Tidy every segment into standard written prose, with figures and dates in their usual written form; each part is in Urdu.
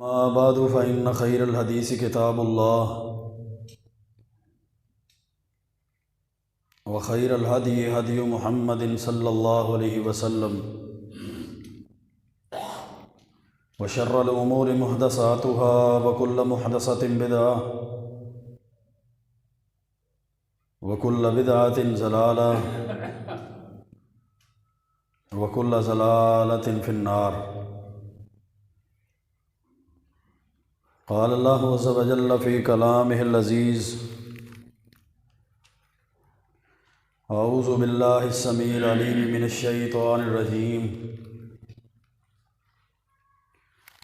ما بعد فإن خير الحديث كتاب الله وخير الهدي هدي محمد صلى الله عليه وسلم وشر الأمور محدثاتها وكل محدثة بدعة وكل بدعة ضلالة وكل ضلالة في النار. قال الله عز وجل في كلامه العزيز: أعوذ بالله السميع العليم من الشيطان الرجيم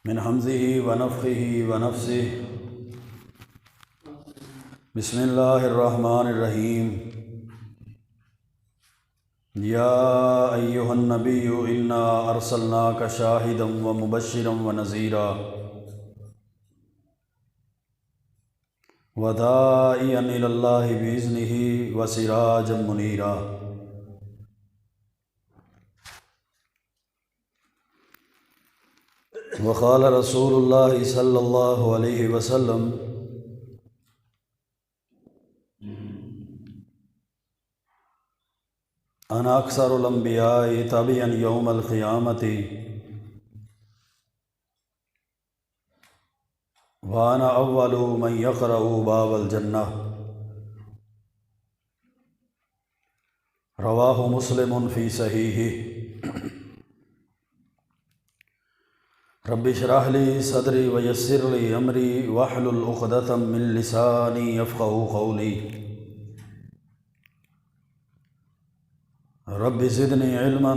من همزه ونفخه ونفسه. بسم الله الرحمن الرحيم. يا أيها النبي إنا أرسلناك شاهدا ومبشرا ونذيرا وداعيا إلى الله بإذنه وسراجا منيرا. وقال رسول الله صلى الله عليه وسلم: أنا أكثر الأنبياء تبعا يوم القيامة وأنا أول من يقرأ باب الجنة. رواه مسلم في صحيحه. رب اشرح لي صدري ويسر لي أمري واحلل عقدة من لساني يفقهوا قولي. رب زدني علما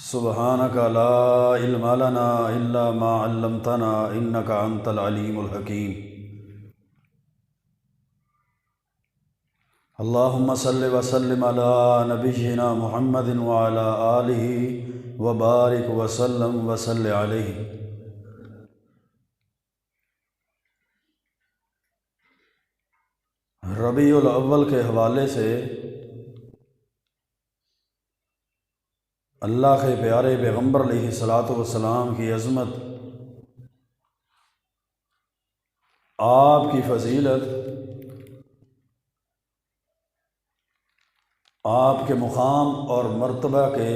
سبحانك لا علم لنا إلا ما علمتنا إنك أنت العليم الحكيم. اللهم صل وسلم على نبينا محمد وعلى آله وبارك وسلم وصل عليه. ربیع الاول کے حوالے سے اللہ کے پیارے پیغمبر علیہ الصلاۃ والسلام کی عظمت، آپ کی فضیلت، آپ کے مقام اور مرتبہ کے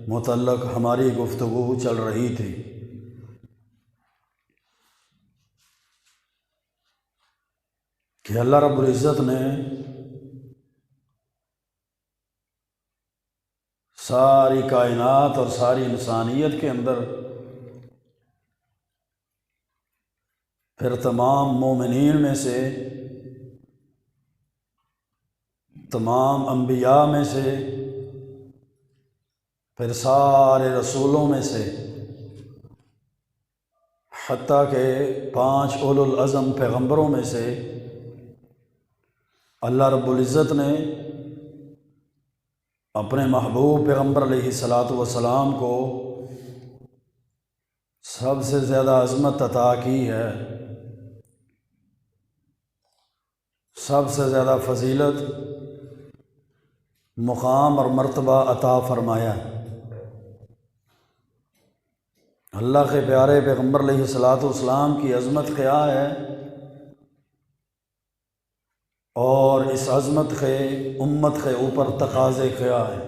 متعلق ہماری گفتگو چل رہی تھی کہ اللہ رب العزت نے ساری کائنات اور ساری انسانیت کے اندر پھر تمام مومنین میں سے، تمام انبیاء میں سے، پھر سارے رسولوں میں سے، حتیٰ کہ 5 اولو العزم پیغمبروں میں سے اللہ رب العزت نے اپنے محبوب پیغمبر علیہ الصلاۃ والسلام کو سب سے زیادہ عظمت عطا کی ہے، سب سے زیادہ فضیلت، مقام اور مرتبہ عطا فرمایا ہے۔ اللہ کے پیارے پیغمبر علیہ الصلاۃ والسلام کی عظمت کیا ہے اور اس عظمت کے امت کے اوپر تقاضے کیا ہے؟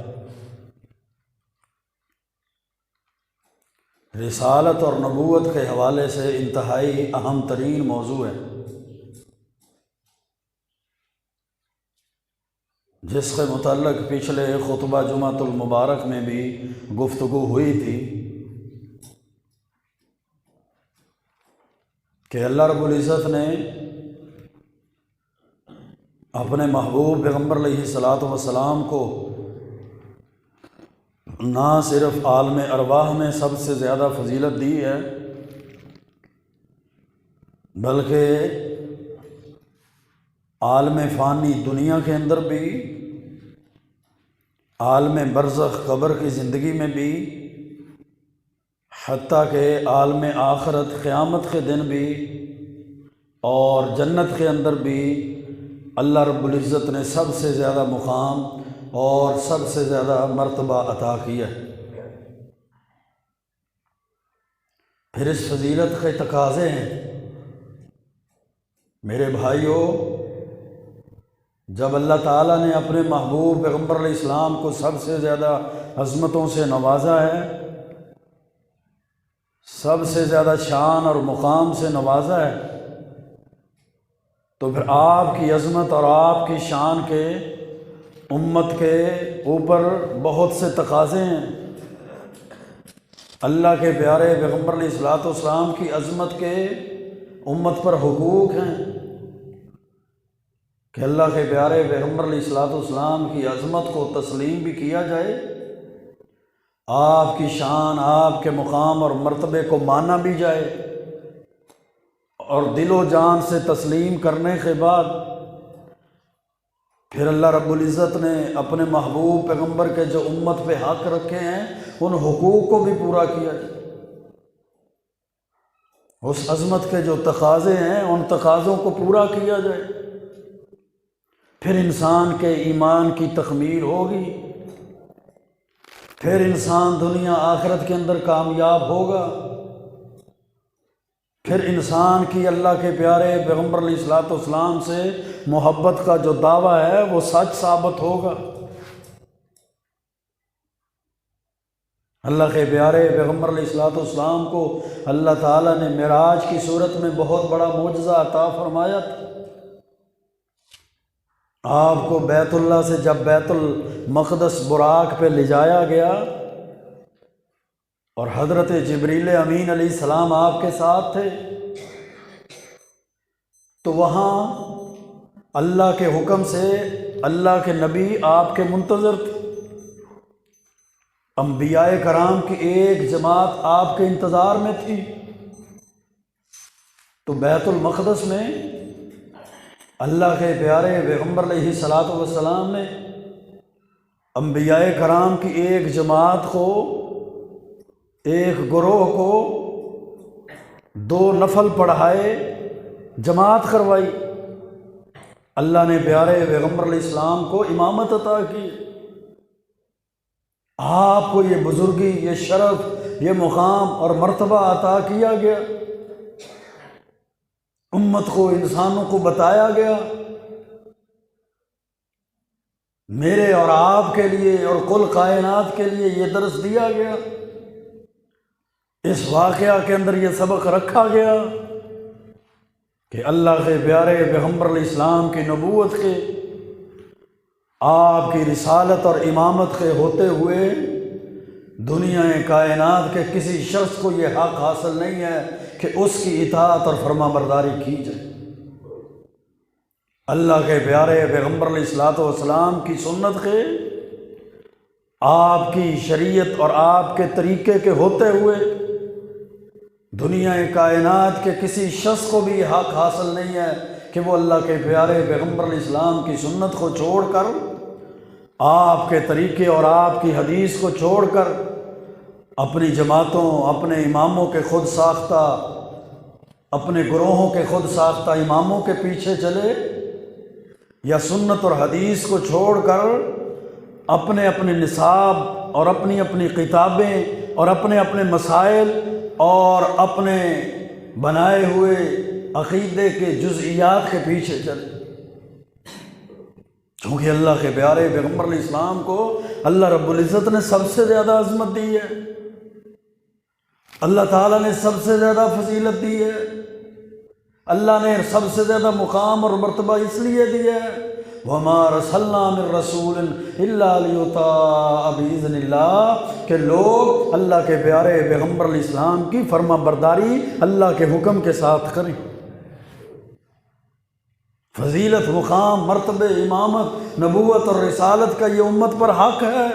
رسالت اور نبوت کے حوالے سے انتہائی اہم ترین موضوع ہے، جس کے متعلق پچھلے خطبہ جمعۃ المبارک میں بھی گفتگو ہوئی تھی کہ اللہ رب العزت نے اپنے محبوب پیغمبر علیہ الصلاۃ والسلام کو نہ صرف عالم ارواح میں سب سے زیادہ فضیلت دی ہے، بلکہ عالم فانی دنیا کے اندر بھی، عالم برزخ قبر کی زندگی میں بھی، حتیٰ کہ عالم آخرت قیامت کے دن بھی اور جنت کے اندر بھی اللہ رب العزت نے سب سے زیادہ مقام اور سب سے زیادہ مرتبہ عطا کیا ہے۔ پھر اس فضیلت کے تقاضے ہیں میرے بھائیوں۔ جب اللہ تعالیٰ نے اپنے محبوب پیغمبر علیہ السلام کو سب سے زیادہ عظمتوں سے نوازا ہے، سب سے زیادہ شان اور مقام سے نوازا ہے، تو پھر آپ کی عظمت اور آپ کی شان کے امت کے اوپر بہت سے تقاضے ہیں۔ اللہ کے پیارے پیغمبر علیہ السلام کی عظمت کے امت پر حقوق ہیں کہ اللہ کے پیارے پیغمبر علیہ السلام کی عظمت کو تسلیم بھی کیا جائے، آپ کی شان، آپ کے مقام اور مرتبے کو مانا بھی جائے، اور دل و جان سے تسلیم کرنے کے بعد پھر اللہ رب العزت نے اپنے محبوب پیغمبر کے جو امت پہ حق رکھے ہیں ان حقوق کو بھی پورا کیا جائے۔ اس عظمت کے جو تقاضے ہیں ان تقاضوں کو پورا کیا جائے، پھر انسان کے ایمان کی تکمیل ہوگی، پھر انسان دنیا آخرت کے اندر کامیاب ہوگا، پھر انسان کی اللہ کے پیارے پیغمبر علیہ السلام سے محبت کا جو دعویٰ ہے وہ سچ ثابت ہوگا۔ اللہ کے پیارے پیغمبر علیہ السلام کو اللہ تعالیٰ نے معراج کی صورت میں بہت بڑا معجزہ عطا فرمایا تھا۔ آپ کو بیت اللہ سے جب بیت المقدس براق پہ لے جایا گیا اور حضرت جبریل امین علیہ السلام آپ کے ساتھ تھے، تو وہاں اللہ کے حکم سے اللہ کے نبی آپ کے منتظر تھے، انبیاء کرام کی ایک جماعت آپ کے انتظار میں تھی۔ تو بیت المقدس میں اللہ کے پیارے پیغمبر علیہ السلام نے انبیاء کرام کی ایک جماعت کو، ایک گروہ کو 2 نفل پڑھائے، جماعت کروائی۔ اللہ نے پیارے پیغمبر علیہ السلام کو امامت عطا کی، آپ کو یہ بزرگی، یہ شرف، یہ مقام اور مرتبہ عطا کیا گیا۔ امت کو، انسانوں کو بتایا گیا، میرے اور آپ کے لیے اور کل کائنات کے لیے یہ درس دیا گیا۔ اس واقعہ کے اندر یہ سبق رکھا گیا کہ اللہ کے پیارے پیغمبر علیہ السلام کی نبوت کے، آپ کی رسالت اور امامت کے ہوتے ہوئے دنیا کائنات کے کسی شخص کو یہ حق حاصل نہیں ہے کہ اس کی اطاعت اور فرما برداری کی جائے۔ اللہ کے پیارے پیغمبر علیہ السلام کی سنت کے، آپ کی شریعت اور آپ کے طریقے کے ہوتے ہوئے دنیا کائنات کے کسی شخص کو بھی یہ حق حاصل نہیں ہے کہ وہ اللہ کے پیارے پیغمبر علیہ السلام کی سنت کو چھوڑ کر، آپ کے طریقے اور آپ کی حدیث کو چھوڑ کر اپنی جماعتوں، اپنے اماموں کے خود ساختہ، اپنے گروہوں کے خود ساختہ اماموں کے پیچھے چلے، یا سنت اور حدیث کو چھوڑ کر اپنے اپنے نصاب اور اپنی اپنی کتابیں اور اپنے اپنے مسائل اور اپنے بنائے ہوئے عقیدے کے جزئیات کے پیچھے چلے۔ چونکہ اللہ کے پیارے پیغمبر علیہ السلام کو اللہ رب العزت نے سب سے زیادہ عظمت دی ہے، اللہ تعالیٰ نے سب سے زیادہ فضیلت دی ہے، اللہ نے سب سے زیادہ مقام اور مرتبہ اس لیے دیا ہے وَمَا أَرْسَلْنَا مِن رَّسُولٍ إِلَّا لِيُطَاعَ بِإِذْنِ اللَّهِ، کہ لوگ اللہ کے پیارے پیغمبر علیہ السلام کی فرما برداری اللہ کے حکم کے ساتھ کریں۔ فضیلت، مقام، مرتبے، امامت، نبوت اور رسالت کا یہ امت پر حق ہے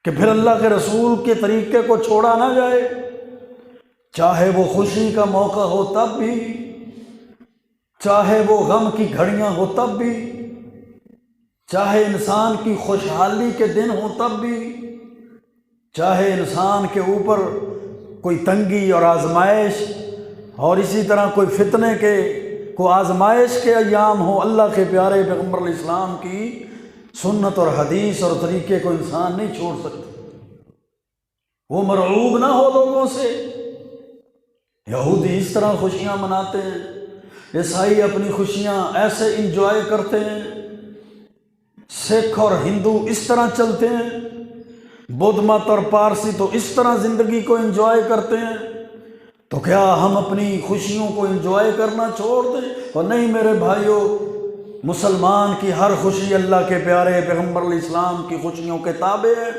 کہ پھر اللہ کے رسول کے طریقے کو چھوڑا نہ جائے، چاہے وہ خوشی کا موقع ہو تب بھی، چاہے وہ غم کی گھڑیاں ہو تب بھی، چاہے انسان کی خوشحالی کے دن ہو تب بھی، چاہے انسان کے اوپر کوئی تنگی اور آزمائش اور اسی طرح کوئی فتنے کے، کوئی آزمائش کے ایام ہو، اللہ کے پیارے پیغمبر علیہ السلام کی سنت اور حدیث اور طریقے کو انسان نہیں چھوڑ سکتا۔ وہ مرعوب نہ ہو لوگوں سے۔ یہودی اس طرح خوشیاں مناتے ہیں، عیسائی اپنی خوشیاں ایسے انجوائے کرتے ہیں، سکھ اور ہندو اس طرح چلتے ہیں، بدھ مت اور پارسی تو اس طرح زندگی کو انجوائے کرتے ہیں۔ تو کیا ہم اپنی خوشیوں کو انجوائے کرنا چھوڑ دیں؟ اور نہیں میرے بھائیوں، مسلمان کی ہر خوشی اللہ کے پیارے پیغمبر علیہ السلام کی خوشیوں کے تابع ہے۔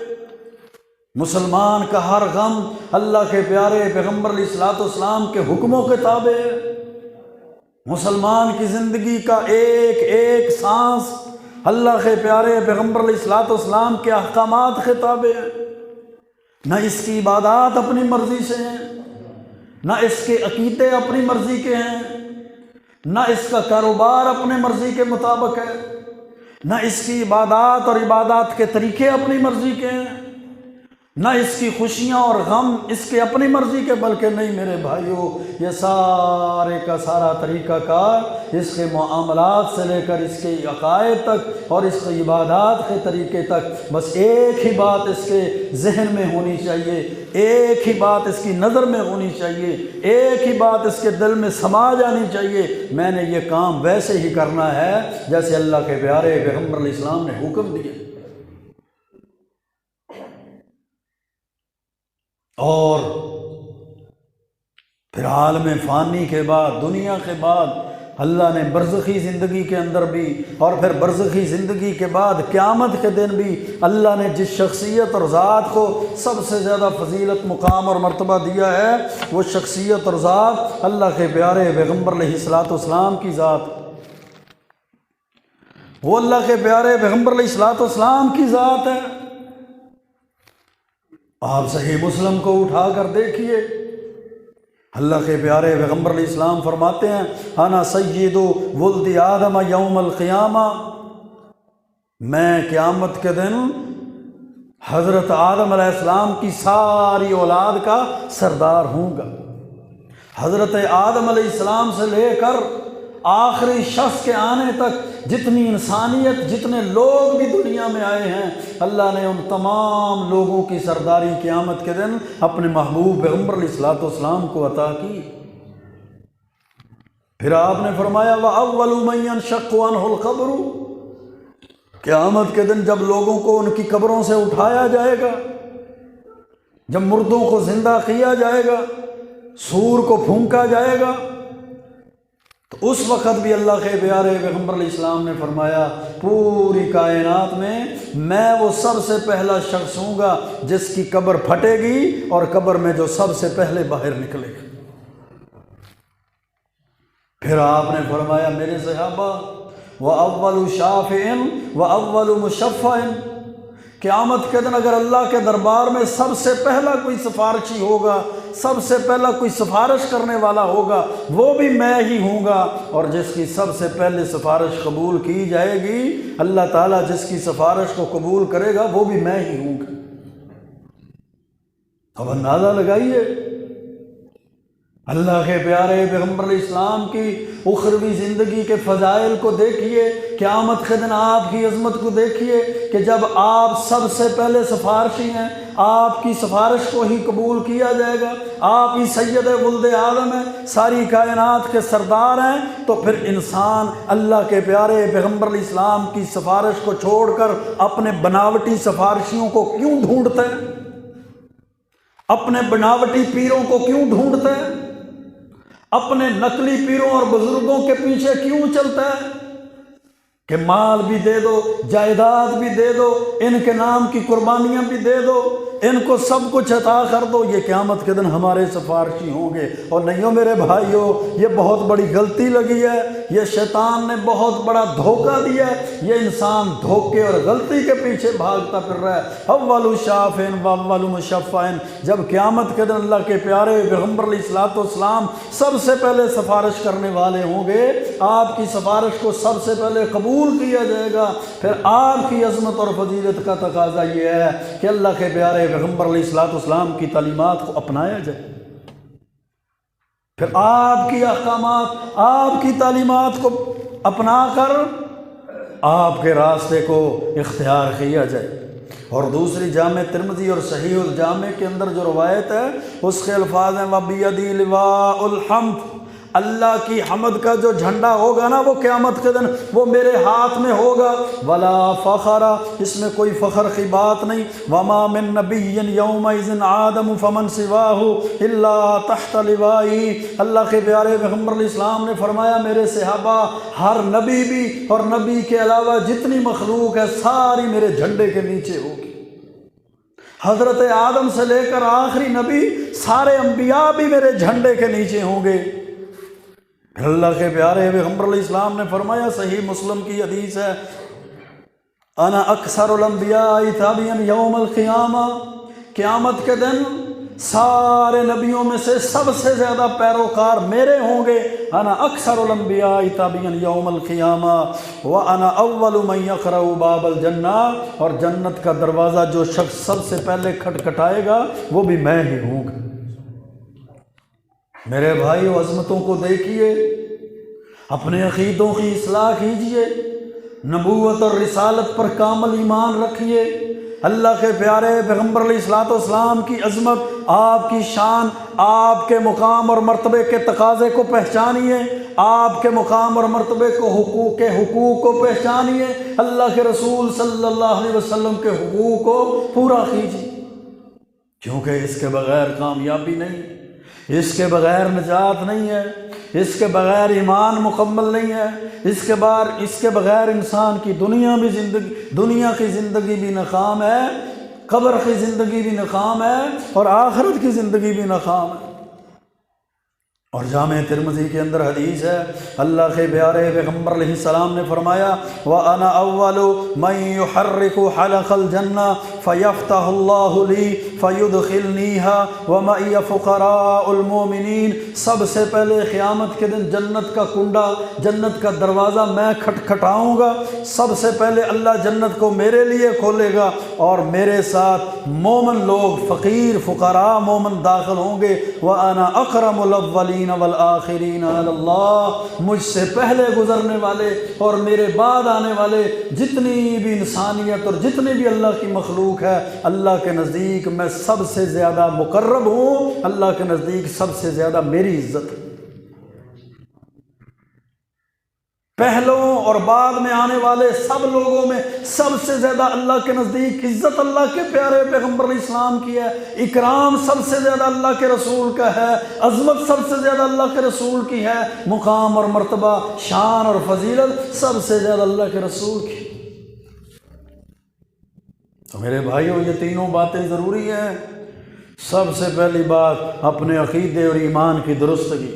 مسلمان کا ہر غم اللہ کے پیارے پیغمبر علیہ السلام کے حکموں کے تابع ہے۔ مسلمان کی زندگی کا ایک ایک سانس اللہ کے پیارے پیغمبر علیہ السلام کے احکامات کے تابع ہے۔ نہ اس کی عبادات اپنی مرضی سے ہیں، نہ اس کے عقیدے اپنی مرضی کے ہیں، نہ اس کا کاروبار اپنے مرضی کے مطابق ہے، نہ اس کی عبادات اور عبادات کے طریقے اپنی مرضی کے ہیں، نہ اس کی خوشیاں اور غم اس کے اپنی مرضی کے، بلکہ نہیں میرے بھائیوں، یہ سارے کا سارا طریقہ کار اس کے معاملات سے لے کر اس کے عقائد تک اور اس کے عبادات کے طریقے تک بس ایک ہی بات اس کے ذہن میں ہونی چاہیے، ایک ہی بات اس کی نظر میں ہونی چاہیے، ایک ہی بات اس کے دل میں سما جانی چاہیے، میں نے یہ کام ویسے ہی کرنا ہے جیسے اللہ کے پیارے پیغمبر علیہ السلام نے حکم دیا۔ اور پھر عالم فانی کے بعد، دنیا کے بعد، اللہ نے برزخی زندگی کے اندر بھی اور پھر برزخی زندگی کے بعد قیامت کے دن بھی اللہ نے جس شخصیت اور ذات کو سب سے زیادہ فضیلت، مقام اور مرتبہ دیا ہے، وہ شخصیت اور ذات اللہ کے پیارے پیغمبر علیہ السلام کی ذات، وہ اللہ کے پیارے پیغمبر علیہ السلام کی ذات ہے۔ آپ صحیح مسلم کو اٹھا کر دیکھیے، اللہ کے پیارے پیغمبر علیہ السلام فرماتے ہیں انا سید ولد آدم یوم القیامہ، میں قیامت کے دن حضرت آدم علیہ السلام کی ساری اولاد کا سردار ہوں گا۔ حضرت آدم علیہ السلام سے لے کر آخری شخص کے آنے تک جتنی انسانیت، جتنے لوگ بھی دنیا میں آئے ہیں، اللہ نے ان تمام لوگوں کی سرداری قیامت کے دن اپنے محبوب پیغمبر علیہ السلام کو عطا کی۔ پھر آپ نے فرمایا وَأَوَّلُ مَن يَنشَقُّ عَنْهُ الْقَبْرُ، قیامت کے دن جب لوگوں کو ان کی قبروں سے اٹھایا جائے گا، جب مردوں کو زندہ کیا جائے گا، سور کو پھونکا جائے گا، تو اس وقت بھی اللہ کے پیارے پیغمبر علیہ السلام نے فرمایا پوری کائنات میں وہ سب سے پہلا شخص ہوں گا جس کی قبر پھٹے گی اور قبر میں جو سب سے پہلے باہر نکلے گا۔ پھر آپ نے فرمایا میرے صحابہ وَأَوَّلُ شَافِعٍ وَأَوَّلُ مُشَفَّعٍ، قیامت کے دن اگر اللہ کے دربار میں سب سے پہلا کوئی سفارشی ہوگا، سب سے پہلا کوئی سفارش کرنے والا ہوگا، وہ بھی میں ہی ہوں گا، اور جس کی سب سے پہلے سفارش قبول کی جائے گی، اللہ تعالیٰ جس کی سفارش کو قبول کرے گا وہ بھی میں ہی ہوں گا۔ اب اندازہ لگائیے اللہ کے پیارے پیغمبر علیہ السلام کی اخروی زندگی کے فضائل کو دیکھیے، قیامت کے دن آپ کی عظمت کو دیکھیے کہ جب آپ سب سے پہلے سفارشی ہیں، آپ کی سفارش کو ہی قبول کیا جائے گا، آپ ہی سید ولد آدم ہیں، ساری کائنات کے سردار ہیں، تو پھر انسان اللہ کے پیارے پیغمبر علیہ السلام کی سفارش کو چھوڑ کر اپنے بناوٹی سفارشیوں کو کیوں ڈھونڈتے ہیں؟ اپنے بناوٹی پیروں کو کیوں ڈھونڈتے ہیں؟ اپنے نقلی پیروں اور بزرگوں کے پیچھے کیوں چلتا ہے کہ مال بھی دے دو، جائیداد بھی دے دو، ان کے نام کی قربانیاں بھی دے دو، ان کو سب کچھ عطا کر دو، یہ قیامت کے دن ہمارے سفارشی ہوں گے؟ اور نہیں ہو میرے بھائیوں، یہ بہت بڑی غلطی لگی ہے، یہ شیطان نے بہت بڑا دھوکہ دیا ہے، یہ انسان دھوکے اور غلطی کے پیچھے بھاگتا پھر رہا ہے۔ اول شافع و اول مشفع، جب قیامت کے دن اللہ کے پیارے پیغمبر علیہ السلام سب سے پہلے سفارش کرنے والے ہوں گے، آپ کی سفارش کو سب سے پہلے قبول کیا جائے گا، پھر آپ کی عظمت اور فضیلت کا تقاضا یہ ہے کہ اللہ کے پیارے پیغمبر علیہ السلام کی تعلیمات کو اپنایا جائے، پھر آپ کی احکامات، آپ کی تعلیمات کو اپنا کر آپ کے راستے کو اختیار کیا جائے۔ اور دوسری جامع ترمذی اور صحیح الجامع کے اندر جو روایت ہے اس کے الفاظ ہیں وَبِيَدِي لِوَاءُ الْحَمْدِ، اللہ کی حمد کا جو جھنڈا ہوگا نا وہ قیامت کے دن وہ میرے ہاتھ میں ہوگا، وَلَا فَخَرَ، اس میں کوئی فخر کی بات نہیں، وَمَا مِن نَبِيٍّ يَوْمَئِذٍ آدَمُ فَمَنْ سِوَاهُ إِلَّا تَحْتَ لِوَائِهِ۔ اللہ کے پیارے پیغمبر علیہ السلام نے فرمایا میرے صحابہ ہر نبی بھی اور نبی کے علاوہ جتنی مخلوق ہے ساری میرے جھنڈے کے نیچے ہوگی، حضرت آدم سے لے کر آخری نبی سارے انبیاء بھی میرے جھنڈے کے نیچے ہوں گے۔ اللہ کے پیارے پیغمبر علیہ السلام نے فرمایا، صحیح مسلم کی حدیث ہے، انا اکثر الانبیاء تابعا یوم القیامہ، قیامت کے دن سارے نبیوں میں سے سب سے زیادہ پیروکار میرے ہوں گے، انا اکثر الانبیاء تابعا یوم القیامہ وانا اول من یقرع باب الجنہ، اور جنت کا دروازہ جو شخص سب سے پہلے کھٹکھٹائے گا وہ بھی میں ہی ہوں گا۔ میرے بھائیو عظمتوں کو دیکھیے، اپنے عقیدوں کی اصلاح کیجیے، نبوت اور رسالت پر کامل ایمان رکھیے، اللہ کے پیارے پیغمبر علیہ السلام کی عظمت، آپ کی شان، آپ کے مقام اور مرتبے کے تقاضے کو پہچانیے، آپ کے مقام اور مرتبے کو حقوق کو پہچانیے، اللہ کے رسول صلی اللہ علیہ وسلم کے حقوق کو پورا کیجیے، کیونکہ اس کے بغیر کامیابی نہیں، اس کے بغیر نجات نہیں ہے، اس کے بغیر ایمان مکمل نہیں ہے، اس کے بغیر انسان کی دنیا کی زندگی بھی ناکام ہے، قبر کی زندگی بھی ناکام ہے اور آخرت کی زندگی بھی ناکام ہے۔ اور جامع ترمذی کے اندر حدیث ہے، اللہ کے پیارے پیغمبر علیہ السلام نے فرمایا وَأَنَا أَوَّلُ مَن يُحَرِّكُ حَلَقَ الْجَنَّةِ فَيَفْتَحُ اللَّهُ لِي فَيُدْخِلْنِيهَا وَمَعِيَ فُقَرَاءُ الْمُؤْمِنِينَ، سب سے پہلے قیامت کے دن جنت کا کنڈا، جنت کا دروازہ میں کھٹکھٹاؤں گا، سب سے پہلے اللہ جنت کو میرے لیے کھولے گا اور میرے ساتھ مومن لوگ، فقیر فقراء مومن داخل ہوں گے، وَأَنَا أَكْرَمُ الْأَوَّلِينَ والآخرین علی اللہ، مجھ سے پہلے گزرنے والے اور میرے بعد آنے والے جتنی بھی انسانیت اور جتنی بھی اللہ کی مخلوق ہے، اللہ کے نزدیک میں سب سے زیادہ مقرب ہوں، اللہ کے نزدیک سب سے زیادہ میری عزت ہے۔ پہلوں اور بعد میں آنے والے سب لوگوں میں سب سے زیادہ اللہ کے نزدیک عزت اللہ کے پیارے پیغمبر علیہ السلام کی ہے، اکرام سب سے زیادہ اللہ کے رسول کا ہے، عظمت سب سے زیادہ اللہ کے رسول کی ہے، مقام اور مرتبہ، شان اور فضیلت سب سے زیادہ اللہ کے رسول کی۔ تو میرے بھائیوں یہ تینوں باتیں ضروری ہیں۔ سب سے پہلی بات اپنے عقیدے اور ایمان کی درستگی،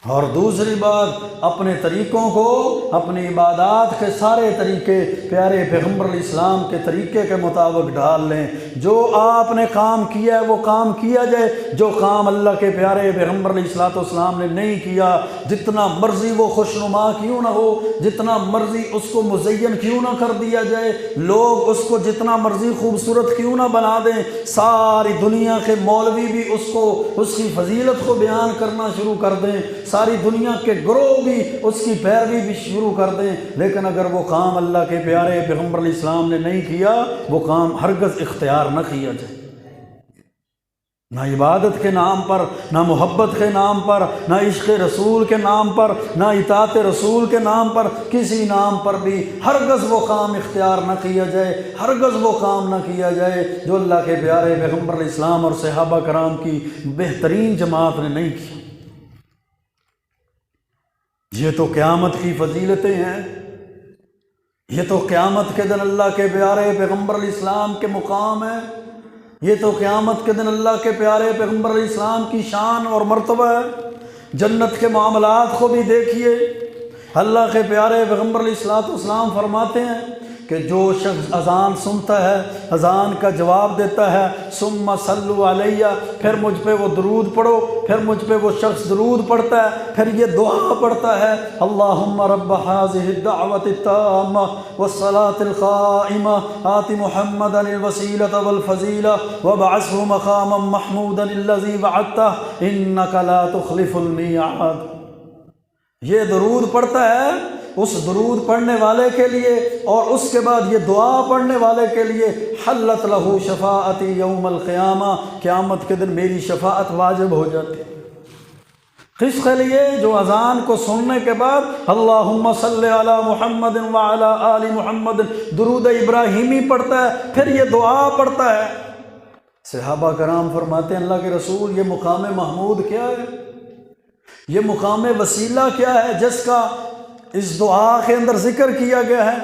اور دوسری بات اپنے طریقوں کو، اپنی عبادات کے سارے طریقے پیارے پیغمبر علیہ السلام کے طریقے کے مطابق ڈال لیں، جو آپ نے کام کیا ہے وہ کام کیا جائے، جو کام اللہ کے پیارے پیغمبر علیہ السلام نے نہیں کیا، جتنا مرضی وہ خوشنما کیوں نہ ہو، جتنا مرضی اس کو مزین کیوں نہ کر دیا جائے، لوگ اس کو جتنا مرضی خوبصورت کیوں نہ بنا دیں، ساری دنیا کے مولوی بھی اس کی فضیلت کو بیان کرنا شروع کر دیں، ساری دنیا کے گروہ بھی اس کی پیروی بھی شروع کر دیں، لیکن اگر وہ کام اللہ کے پیارے پیغمبر علیہ السلام نے نہیں کیا، وہ کام ہرگز اختیار نہ کیا جائے، نہ عبادت کے نام پر، نہ محبت کے نام پر، نہ عشق رسول کے نام پر، نہ اطاعت رسول کے نام پر، کسی نام پر بھی ہرگز وہ کام اختیار نہ کیا جائے، ہرگز وہ کام نہ کیا جائے جو اللہ کے پیارے پیغمبر علیہ السلام اور صحابہ کرام کی بہترین جماعت نے نہیں کیا۔ یہ تو قیامت کی فضیلتیں ہیں، یہ تو قیامت کے دن اللہ کے پیارے پیغمبر علیہ السلام کے مقام ہے، یہ تو قیامت کے دن اللہ کے پیارے پیغمبر علیہ السلام کی شان اور مرتبہ ہے۔ جنت کے معاملات کو بھی دیکھیے، اللہ کے پیارے پیغمبر علیہ السلام فرماتے ہیں کہ جو شخص اذان سنتا ہے، اذان کا جواب دیتا ہے، ثم صلوا علیہ، پھر مجھ پہ وہ درود پڑھو، پھر مجھ پہ وہ شخص درود پڑھتا ہے، پھر یہ دعا پڑھتا ہے، اللہم رب هذه الدعوة التامة والصلاة القائمة آت محمدا الوسیلة والفضیلة وابعثه مقاما محمودا الذی وعدته انک لا تخلف المیعاد۔ یہ درود پڑھتا ہے اس درود پڑھنے والے کے لیے اور اس کے بعد یہ دعا پڑھنے والے کے لیے حلت لہو شفاعتی یوم القیامہ، قیامت کے دن میری شفاعت واجب ہو جاتی ہے۔ کس کے لیے؟ جو اذان کو سننے کے بعد اللہم صلی علی محمد وعلی آل محمد درود ابراہیمی پڑھتا ہے، پھر یہ دعا پڑھتا ہے۔ صحابہ کرام فرماتے ہیں اللہ کے رسول، یہ مقام محمود کیا ہے؟ یہ مقام وسیلہ کیا ہے جس کا اس دعا کے اندر ذکر کیا گیا ہے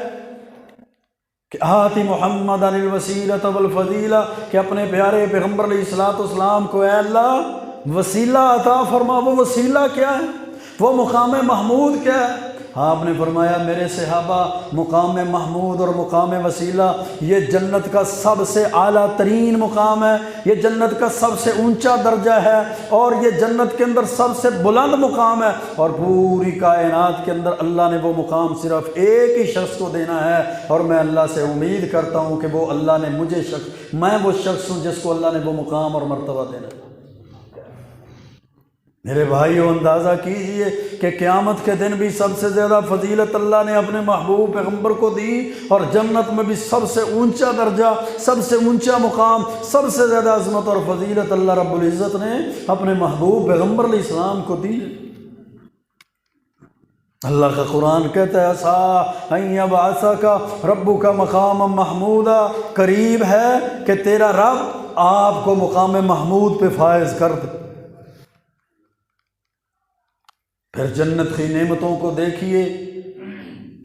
کہ آتی محمد الوسیلۃ والفضیلہ، کہ اپنے پیارے پیغمبر علیہ الصلوۃ والسلام کو اے اللہ وسیلہ عطا فرما۔ وہ وسیلہ کیا ہے؟ وہ مقام محمود کیا ہے؟ آپ نے فرمایا میرے صحابہ، مقام محمود اور مقام وسیلہ یہ جنت کا سب سے اعلیٰ ترین مقام ہے، یہ جنت کا سب سے اونچا درجہ ہے، اور یہ جنت کے اندر سب سے بلند مقام ہے، اور پوری کائنات کے اندر اللہ نے وہ مقام صرف ایک ہی شخص کو دینا ہے، اور میں اللہ سے امید کرتا ہوں کہ وہ اللہ نے مجھے میں وہ شخص ہوں جس کو اللہ نے وہ مقام اور مرتبہ دینا ہے۔ میرے بھائیو اندازہ کیجئے کہ قیامت کے دن بھی سب سے زیادہ فضیلت اللہ نے اپنے محبوب پیغمبر کو دی، اور جنت میں بھی سب سے اونچا درجہ، سب سے اونچا مقام، سب سے زیادہ عظمت اور فضیلت اللہ رب العزت نے اپنے محبوب پیغمبر علیہ السلام کو دی۔ اللہ کا قرآن کہتا ہے عسیٰ ان یبعثک ربک مقاما محمودا، قریب ہے کہ تیرا رب آپ کو مقام محمود پہ فائز کر دے۔ پھر جنت کی نعمتوں کو دیکھیے،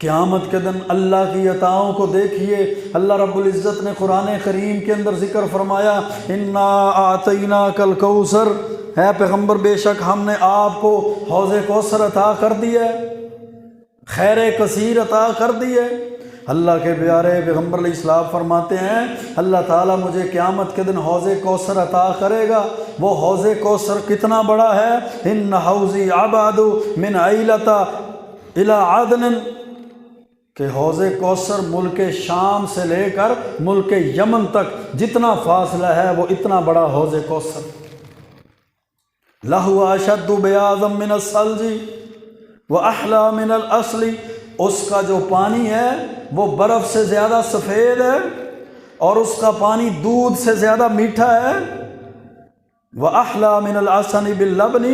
قیامت کے دن اللہ کی عطاؤں کو دیکھیے۔ اللہ رب العزت نے قرآن کریم کے اندر ذکر فرمایا انا اعطیناک الکوثر، اے پیغمبر بے شک ہم نے آپ کو حوض کوثر عطا کر دیا ہے، خیر کثیر عطا کر دی ہے۔ اللہ کے پیارے پیغمبر علیہ السلام فرماتے ہیں اللہ تعالیٰ مجھے قیامت کے دن حوض کوثر عطا کرے گا۔ وہ حوض کوثر کتنا بڑا ہے؟ ان حوضی ابعد من ایلۃ الی عدن، کہ حوض کوثر ملک شام سے لے کر ملک یمن تک جتنا فاصلہ ہے وہ اتنا بڑا حوض کوثر۔ لہو اشد بیاضا من الثلج واحلی من الاصل، اس کا جو پانی ہے وہ برف سے زیادہ سفید ہے، اور اس کا پانی دودھ سے زیادہ میٹھا ہے۔ وَأَحْلَى مِنَ الْعَسَلِ بِاللَّبْنِ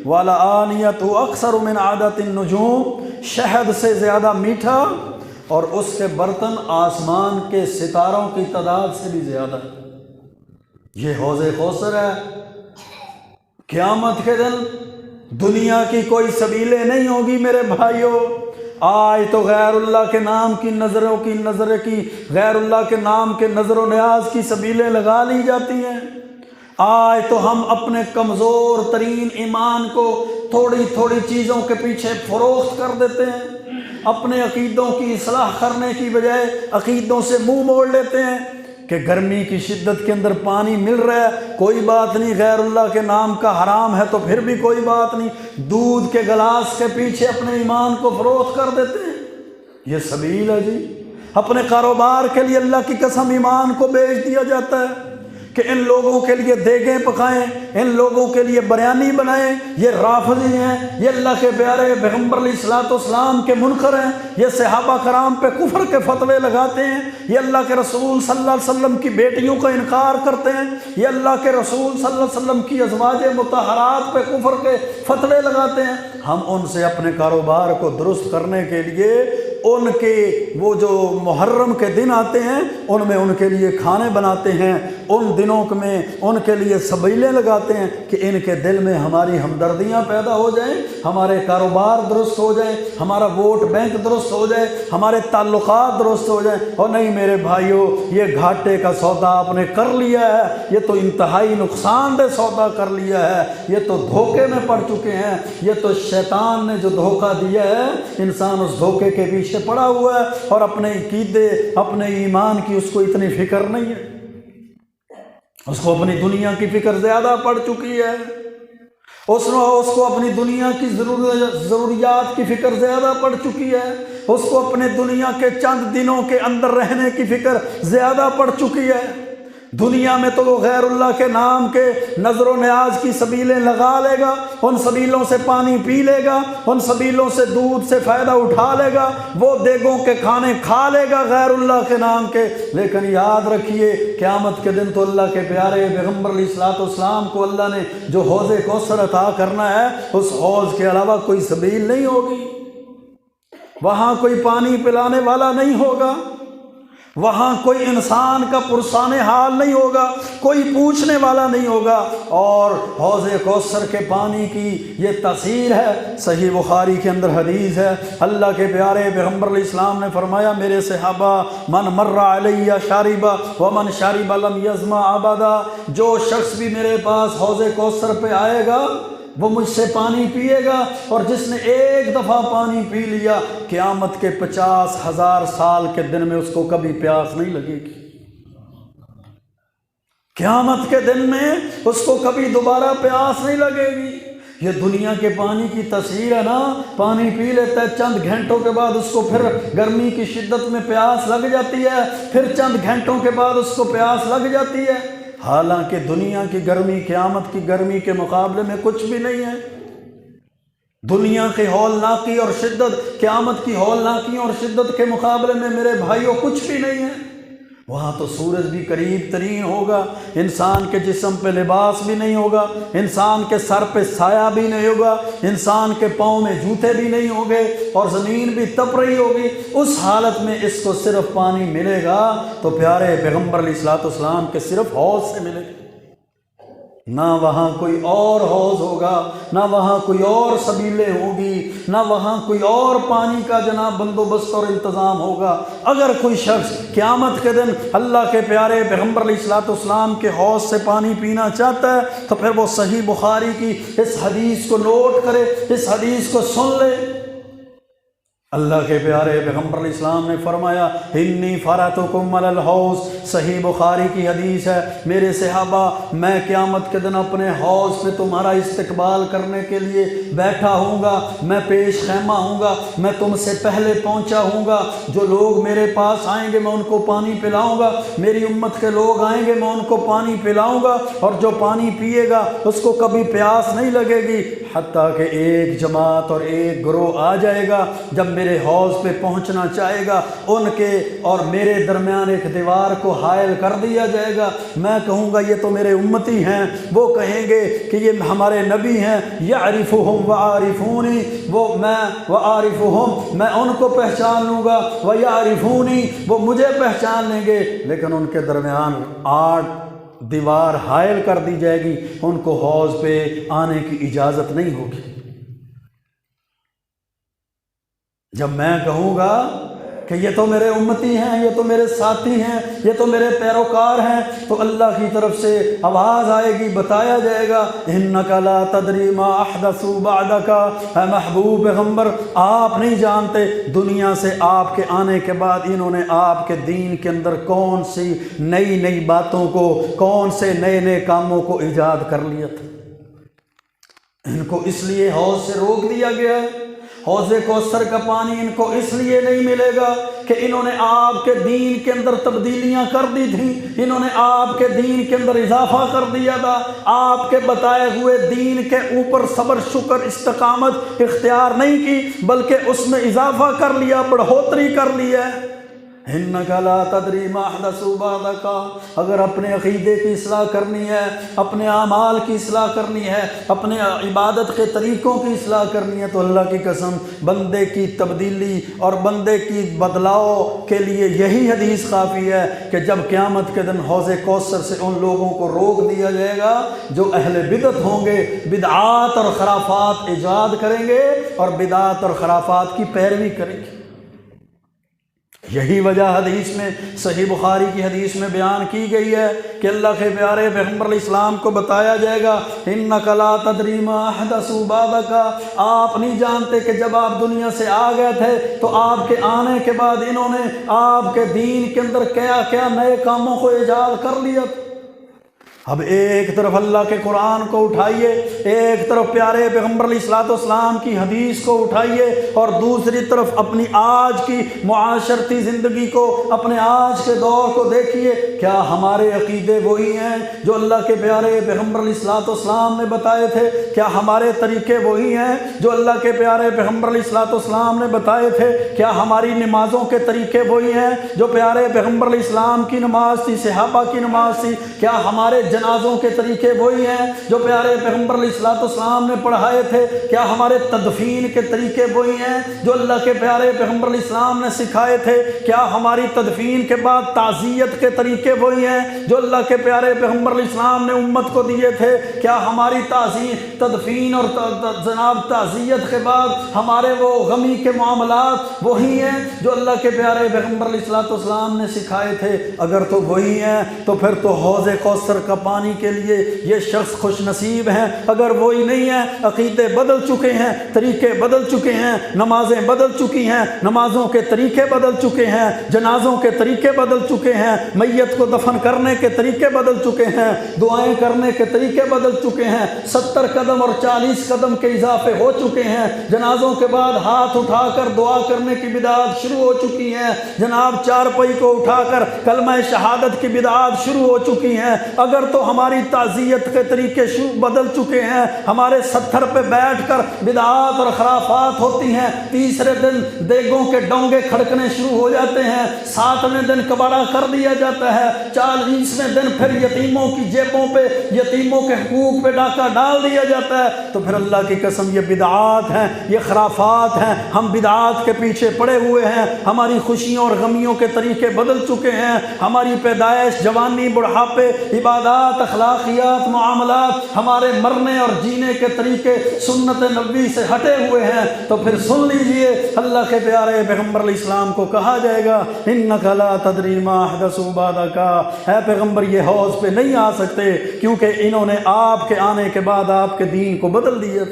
وَلَآنِيَتُ أَكْثَرُ مِنْ عَدَدِ النُّجُومِ، شہد سے زیادہ میٹھا، اور اس کے برتن آسمان کے ستاروں کی تعداد سے بھی زیادہ۔ یہ حوض کوثر ہے۔ قیامت کے دن دنیا کی کوئی سبیلیں نہیں ہوگی میرے بھائیوں۔ آج تو غیر اللہ کے نام کی نظر کی غیر اللہ کے نام کے نظر و نیاز کی سبیلیں لگا لی جاتی ہیں۔ آج تو ہم اپنے کمزور ترین ایمان کو تھوڑی تھوڑی چیزوں کے پیچھے فروخت کر دیتے ہیں، اپنے عقیدوں کی اصلاح کرنے کی بجائے عقیدوں سے منہ موڑ لیتے ہیں کہ گرمی کی شدت کے اندر پانی مل رہا ہے کوئی بات نہیں، غیر اللہ کے نام کا حرام ہے تو پھر بھی کوئی بات نہیں، دودھ کے گلاس کے پیچھے اپنے ایمان کو فروخت کر دیتے ہیں۔ یہ سبیل ہے جی۔ اپنے کاروبار کے لیے اللہ کی قسم ایمان کو بیچ دیا جاتا ہے کہ ان لوگوں کے لیے دیگیں پکائیں، ان لوگوں کے لیے بریانی بنائیں، یہ رافضی ہیں، یہ اللہ کے پیارے پیغمبر علیہ الصلوۃ والسلام کے منکر ہیں، یہ صحابہ کرام پہ کفر کے فتوے لگاتے ہیں، یہ اللہ کے رسول صلی اللہ علیہ وسلم کی بیٹیوں کا انکار کرتے ہیں، یہ اللہ کے رسول صلی اللہ علیہ وسلم کی ازواج مطہرات پہ کفر کے فتوے لگاتے ہیں۔ ہم ان سے اپنے کاروبار کو درست کرنے کے لیے ان کے وہ جو محرم کے دن آتے ہیں ان میں ان کے لیے کھانے بناتے ہیں، ان دنوں میں ان کے لیے سبیلیں لگاتے ہیں کہ ان کے دل میں ہماری ہمدردیاں پیدا ہو جائیں، ہمارے کاروبار درست ہو جائیں، ہمارا ووٹ بینک درست ہو جائے، ہمارے تعلقات درست ہو جائیں۔ اور نہیں میرے بھائیوں، یہ گھاٹے کا سودا آپ نے کر لیا ہے، یہ تو انتہائی نقصان دہ سودا کر لیا ہے، یہ تو دھوکے میں پڑ چکے ہیں، یہ تو شیطان نے جو دھوکہ دیا ہے، انسان اس دھوکے کے پیچھے پڑا ہوا ہے، اور اپنے عقیدے اپنے ایمان کی اس کو اتنی فکر نہیں ہے، اس کو اپنی دنیا کی فکر زیادہ پڑ چکی ہے، اس کو اپنی دنیا کی ضروریات کی فکر زیادہ پڑ چکی ہے، اس کو اپنے دنیا کے چند دنوں کے اندر رہنے کی فکر زیادہ پڑ چکی ہے۔ دنیا میں تو وہ غیر اللہ کے نام کے نظر و نیاز کی سبیلیں لگا لے گا، ان سبیلوں سے پانی پی لے گا، ان سبیلوں سے دودھ سے فائدہ اٹھا لے گا، وہ دیگوں کے کھانے کھا لے گا غیر اللہ کے نام کے۔ لیکن یاد رکھیے قیامت کے دن تو اللہ کے پیارے پیغمبر علیہ الصلوۃ والسلام کو اللہ نے جو حوض کوثر عطا کرنا ہے، اس حوض کے علاوہ کوئی سبیل نہیں ہوگی، وہاں کوئی پانی پلانے والا نہیں ہوگا، وہاں کوئی انسان کا پرسان حال نہیں ہوگا، کوئی پوچھنے والا نہیں ہوگا۔ اور حوض کوثر کے پانی کی یہ تاثیر ہے، صحیح بخاری کے اندر حدیث ہے، اللہ کے پیارے پیغمبر علیہ السلام نے فرمایا میرے صحابہ من مر علیہ شاربا ومن شارب لم یظمأ ابدا، جو شخص بھی میرے پاس حوض کوثر پہ آئے گا وہ مجھ سے پانی پیے گا، اور جس نے ایک دفعہ پانی پی لیا قیامت کے 50,000 سال کے دن میں اس کو کبھی پیاس نہیں لگے گی، قیامت کے دن میں اس کو کبھی دوبارہ پیاس نہیں لگے گی۔ یہ دنیا کے پانی کی تصویر ہے نا، پانی پی لیتا ہے، چند گھنٹوں کے بعد اس کو پھر گرمی کی شدت میں پیاس لگ جاتی ہے، پھر چند گھنٹوں کے بعد اس کو پیاس لگ جاتی ہے، حالانکہ دنیا کی گرمی قیامت کی گرمی کے مقابلے میں کچھ بھی نہیں ہے۔ دنیا کی ہولناکی اور شدت قیامت کی ہولناکی اور شدت کے مقابلے میں میرے بھائیوں کچھ بھی نہیں ہے۔ وہاں تو سورج بھی قریب ترین ہوگا، انسان کے جسم پہ لباس بھی نہیں ہوگا، انسان کے سر پہ سایہ بھی نہیں ہوگا، انسان کے پاؤں میں جوتے بھی نہیں ہوں گے، اور زمین بھی تپ رہی ہوگی۔ اس حالت میں اس کو صرف پانی ملے گا تو پیارے پیغمبر علیہ الصلوۃ والسلام کے صرف حوض سے ملے گا، نہ وہاں کوئی اور حوض ہوگا، نہ وہاں کوئی اور سبیلیں ہوگی، نہ وہاں کوئی اور پانی کا جناب بندوبست اور انتظام ہوگا۔ اگر کوئی شخص قیامت کے دن اللہ کے پیارے پیغمبر علیہ الصلوۃ والسلام کے حوض سے پانی پینا چاہتا ہے تو پھر وہ صحیح بخاری کی اس حدیث کو نوٹ کرے، اس حدیث کو سن لے۔ اللہ کے پیارے پیغمبر علیہ السلام نے فرمایا انی فراتکم علی الحوض، صحیح بخاری کی حدیث ہے، میرے صحابہ میں قیامت کے دن اپنے حوض پہ تمہارا استقبال کرنے کے لیے بیٹھا ہوں گا، میں پیش خیمہ ہوں گا، میں تم سے پہلے پہنچا ہوں گا، جو لوگ میرے پاس آئیں گے میں ان کو پانی پلاؤں گا، میری امت کے لوگ آئیں گے میں ان کو پانی پلاؤں گا، اور جو پانی پیے گا اس کو کبھی پیاس نہیں لگے گی، حتیٰ کہ ایک جماعت اور ایک گروہ آ جائے گا، جب میرے حوض پہ پہنچنا چاہے گا ان کے اور میرے درمیان ایک دیوار کو حائل کر دیا جائے گا، میں کہوں گا یہ تو میرے امتی ہیں، وہ کہیں گے کہ یہ ہمارے نبی ہیں، یعرفہم وعارفونی، وہ میں وعارفہم میں ان کو پہچان لوں گا، ویعرفونی وہ مجھے پہچان لیں گے، لیکن ان کے درمیان 8 دیوار حائل کر دی جائے گی، ان کو حوض پہ آنے کی اجازت نہیں ہوگی۔ جب میں کہوں گا کہ یہ تو میرے امتی ہیں، یہ تو میرے ساتھی ہیں، یہ تو میرے پیروکار ہیں، تو اللہ کی طرف سے آواز آئے گی، بتایا جائے گا انک لا تدری ما احدثوا بعدک، اے محبوب پیغمبر آپ نہیں جانتے دنیا سے آپ کے آنے کے بعد انہوں نے آپ کے دین کے اندر کون سی نئی نئی باتوں کو، کون سے نئے نئے کاموں کو ایجاد کر لیا تھا۔ ان کو اس لیے حوض سے روک دیا گیا ہے، حوض کوثر کا پانی ان کو اس لیے نہیں ملے گا کہ انہوں نے آپ کے دین کے اندر تبدیلیاں کر دی تھیں، انہوں نے آپ کے دین کے اندر اضافہ کر دیا تھا، آپ کے بتائے ہوئے دین کے اوپر صبر شکر استقامت اختیار نہیں کی، بلکہ اس میں اضافہ کر لیا، بڑھوتری کر لی ہے۔ انک لا تدری ما احدثوا بعدک، اگر اپنے عقیدے کی اصلاح کرنی ہے، اپنے اعمال کی اصلاح کرنی ہے، اپنے عبادت کے طریقوں کی اصلاح کرنی ہے، تو اللہ کی قسم بندے کی تبدیلی اور بندے کی بدلاؤ کے لیے یہی حدیث کافی ہے کہ جب قیامت کے دن حوض کوثر سے ان لوگوں کو روک دیا جائے گا جو اہل بدعت ہوں گے، بدعات اور خرافات ایجاد کریں گے اور بدعات اور خرافات کی پیروی کریں گے۔ یہی وجہ حدیث میں صحیح بخاری کی حدیث میں بیان کی گئی ہے کہ اللہ کے پیارے پیغمبر علیہ السلام کو بتایا جائے گا انک لا تدری ما احدثوا بعدک، آپ نہیں جانتے کہ جب آپ دنیا سے آ گئے تھے تو آپ کے آنے کے بعد انہوں نے آپ کے دین کے اندر کیا کیا نئے کاموں کو ایجاد کر لیا۔ اب ایک طرف اللہ کے قرآن کو اٹھائیے، ایک طرف پیارے پیغمبر علیہ الصلوۃ والسلام کی حدیث کو اٹھائیے، اور دوسری طرف اپنی آج کی معاشرتی زندگی کو، اپنے آج کے دور کو دیکھیے۔ کیا ہمارے عقیدے وہی ہیں جو اللہ کے پیارے پیغمبر علیہ الصلوۃ والسلام نے بتائے تھے؟ کیا ہمارے طریقے وہی ہیں جو اللہ کے پیارے پیغمبر علیہ الصلوۃ والسلام نے بتائے تھے؟ کیا ہماری نمازوں کے طریقے وہی ہیں جو پیارے پیغمبر علیہ السلام کی نماز تھی، صحابہ کی نماز تھی؟ کیا ہمارے جنازوں کے طریقے وہی ہیں جو پیارے پیغمبر علیہ الصلوۃ والسلام نے پڑھائے تھے؟ کیا ہمارے تدفین کے طریقے وہی ہیں جو اللہ کے پیارے پیغمبر علیہ السلام نے سکھائے تھے؟ کیا ہماری تدفین کے بعد تعزیت کے طریقے وہی ہیں جو اللہ کے پیارے پیغمبر علیہ السلام نے امت کو دیے تھے؟ کیا ہماری تدفین اور جناب تعزیت کے بعد ہمارے وہ غمی کے معاملات وہی ہیں جو اللہ کے پیارے پیغمبر علیہ الصلوۃ والسلام نے سکھائے تھے؟ اگر تو وہی ہیں تو پھر تو حوض کوثر کا پانی کے لیے یہ شخص خوش نصیب ہیں۔ اگر وہی نہیں ہے، عقیدے بدل چکے ہیں، طریقے بدل چکے ہیں، نمازیں بدل چکی ہیں، نمازوں کے طریقے بدل چکے ہیں، جنازوں کے طریقے بدل چکے ہیں، میت کو دفن کرنے کے طریقے بدل چکے ہیں، دعائیں کرنے کے طریقے بدل چکے ہیں، 70 قدم اور 40 قدم کے اضافے ہو چکے ہیں، جنازوں کے بعد ہاتھ اٹھا کر دعا کرنے کی بدعات شروع ہو چکی ہیں، جناب چارپائی کو اٹھا کر کلمہ شہادت کی بدعات شروع ہو چکی ہیں۔ اگر تو ہماری تعزیت کے طریقے بدل چکے ہیں، ہمارے 70 پہ بیٹھ کر بدعات اور خرافات ہوتی ہیں، تیسرے دن دیگوں کے ڈونگے کھڑکنے شروع ہو جاتے ہیں، 7ویں دن کباڑہ کر دیا جاتا ہے، 40ویں دن پھر یتیموں کی جیبوں پہ، یتیموں کے حقوق پہ ڈاکہ ڈال دیا جاتا ہے، تو پھر اللہ کی قسم یہ بدعات ہیں، یہ خرافات ہیں۔ ہم بدعات کے پیچھے پڑے ہوئے ہیں، ہماری خوشیوں اور غمیوں کے طریقے بدل چکے ہیں، ہماری پیدائش، جوانی، بڑھاپے، عبادات، اخلاقیات، معاملات، ہمارے مرنے اور جینے کے طریقے سنت نبوی سے ہٹے ہوئے ہیں۔ تو پھر سن لیجئے، اللہ کے پیارے پیغمبر علیہ السلام کو کہا جائے گا انک لا تدری ما احدثوا بعدک، اے پیغمبر یہ حوض پہ نہیں آ سکتے کیونکہ انہوں نے آپ کے آنے کے بعد آپ کے دین کو بدل دیا۔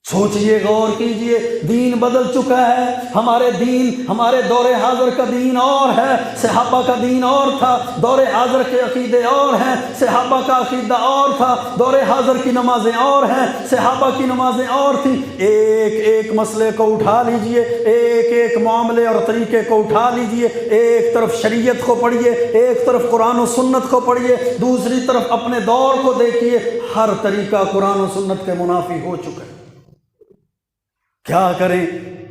سوچئے، غور کیجئے، دین بدل چکا ہے۔ ہمارے دین، ہمارے دور حاضر کا دین اور ہے، صحابہ کا دین اور تھا، دور حاضر کے عقیدے اور ہیں، صحابہ کا عقیدہ اور تھا، دور حاضر کی نمازیں اور ہیں، صحابہ کی نمازیں اور تھیں۔ ایک ایک مسئلے کو اٹھا لیجئے، ایک ایک معاملے اور طریقے کو اٹھا لیجئے، ایک طرف شریعت کو پڑھیے، ایک طرف قرآن و سنت کو پڑھیے، دوسری طرف اپنے دور کو دیکھیے، ہر طریقہ قرآن و سنت کے منافی ہو چکا ہے۔ کیا کریں؟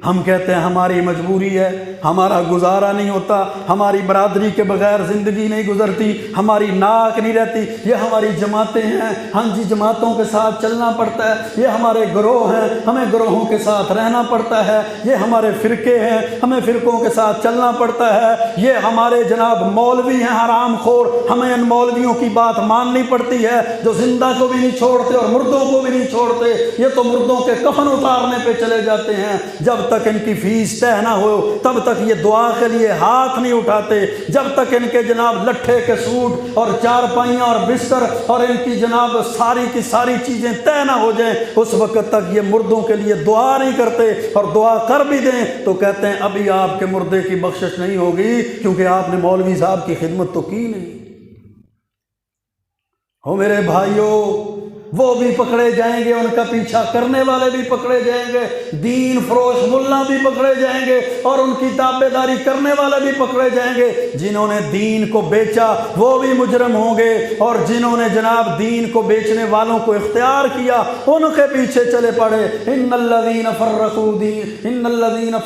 ہم کہتے ہیں ہماری مجبوری ہے، ہمارا گزارا نہیں ہوتا، ہماری برادری کے بغیر زندگی نہیں گزرتی، ہماری ناک نہیں رہتی، یہ ہماری جماعتیں ہیں، ہاں جی جماعتوں کے ساتھ چلنا پڑتا ہے، یہ ہمارے گروہ ہیں، ہمیں گروہوں کے ساتھ رہنا پڑتا ہے، یہ ہمارے فرقے ہیں، ہمیں فرقوں کے ساتھ چلنا پڑتا ہے، یہ ہمارے جناب مولوی ہیں حرام خور، ہمیں ان مولویوں کی بات ماننی پڑتی ہے جو زندہ کو بھی نہیں چھوڑتے اور مردوں کو بھی نہیں چھوڑتے، یہ تو مردوں کے کفن اتارنے پہ چلے جاتے ہیں، جب تک ان کی فیس طے نہ ہو تب تک یہ دعا کے لیے ہاتھ نہیں اٹھاتے، جب تک ان کے جناب لٹھے کے سوٹ اور چارپائیاں اور بستر اور ان کی جناب ساری کی ساری چیزیں طے نہ ہو جائیں، اس وقت تک یہ مردوں کے لیے دعا نہیں کرتے، اور دعا کر بھی دیں تو کہتے ہیں ابھی آپ کے مردے کی بخشش نہیں ہوگی کیونکہ آپ نے مولوی صاحب کی خدمت تو کی نہیں۔ ہو میرے بھائیوں، وہ بھی پکڑے جائیں گے، ان کا پیچھا کرنے والے بھی پکڑے جائیں گے، دین فروش ملا بھی پکڑے جائیں گے، اور ان کی تابع داری کرنے والے بھی پکڑے جائیں گے۔ جنہوں نے دین کو بیچا وہ بھی مجرم ہوں گے، اور جنہوں نے جناب دین کو بیچنے والوں کو اختیار کیا ان کے پیچھے چلے پڑے۔ ان الذین